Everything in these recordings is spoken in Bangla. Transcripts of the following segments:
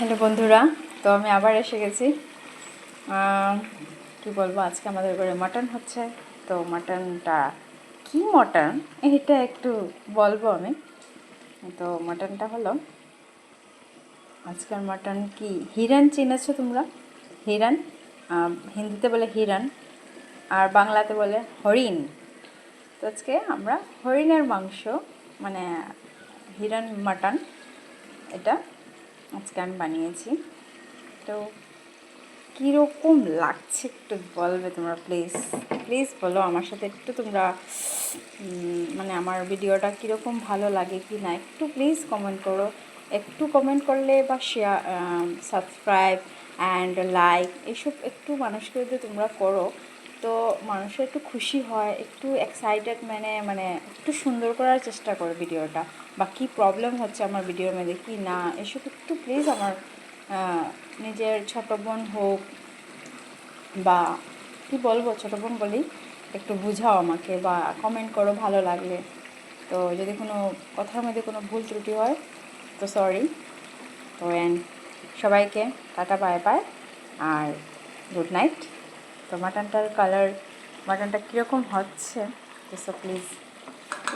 হ্যালো বন্ধুরা, তো আমি আবার এসে গেছি। কি বলবো, আজকে আমাদের ঘরে মাটন হচ্ছে। তো মাটনটা কি মাটন এটা একটু বলবো আমি। তো মাটনটা হলো, আজকের মাটন কি হিরান চিনেছো তোমরা? হিরান হিন্দিতে বলে হিরান, আর বাংলাতে বলে হরিণ। তো আজকে আমরা হরিণের মাংস, মানে হিরান মাটন, এটা আজকে আমি বানিয়েছি। তো কীরকম লাগছে একটু বলবে তোমরা? প্লিজ প্লিজ বলো আমার সাথে একটু তোমরা, মানে আমার ভিডিওটা কীরকম ভালো লাগে কি না একটু প্লিজ কমেন্ট করো। একটু কমেন্ট করলে বা শেয়ার, সাবস্ক্রাইব অ্যান্ড লাইক এসব একটু মানুষকে যদি তোমরা করো, তো মানুষের একটু খুশি হয়, একটু এক্সাইটেড, মানে একটু সুন্দর করার চেষ্টা করো ভিডিওটা, বা কী প্রবলেম হচ্ছে আমার ভিডিওর মধ্যে কি না, এসব একটু প্লিজ আমার নিজের ছোটো বোন হোক বা কি বলবো, ছোটো বোন বলি, একটু বুঝাও আমাকে বা কমেন্ট করো ভালো লাগলে। তো যদি কোনো কথার মধ্যে কোনো ভুল ত্রুটি হয় তো সরি। তো সবাইকে টাটা বাই বাই আর গুড নাইট। তো মাটনটার কালার, মাটনটা কীরকম হচ্ছে তো প্লিজ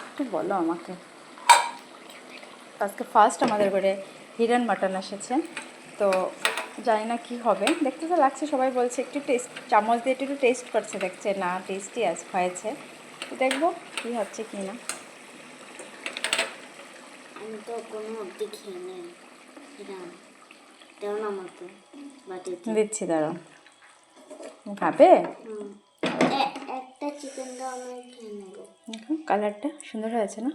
একটু বলো আমাকে। আজকে ফার্স্ট আমাদের ঘরে হিরান মাটন এসেছে, তো জানি না কী হবে, দেখতে তো লাগছে, সবাই বলছে একটু টেস্ট, চামচ দিয়ে একটু টেস্ট করছে, দেখছে না টেস্টি হয়েছে। তো দেখবো কী হচ্ছে কি না। আমি তো কোনো অবধি খেয়ে নেই, তেমন আমার তো বাটিতে দিচ্ছি, দাঁড়াও। খাবে? একটা চিকেন দাও, আমি খেয়ে নেবো। দেখো কালারটা সুন্দর হয়েছে না?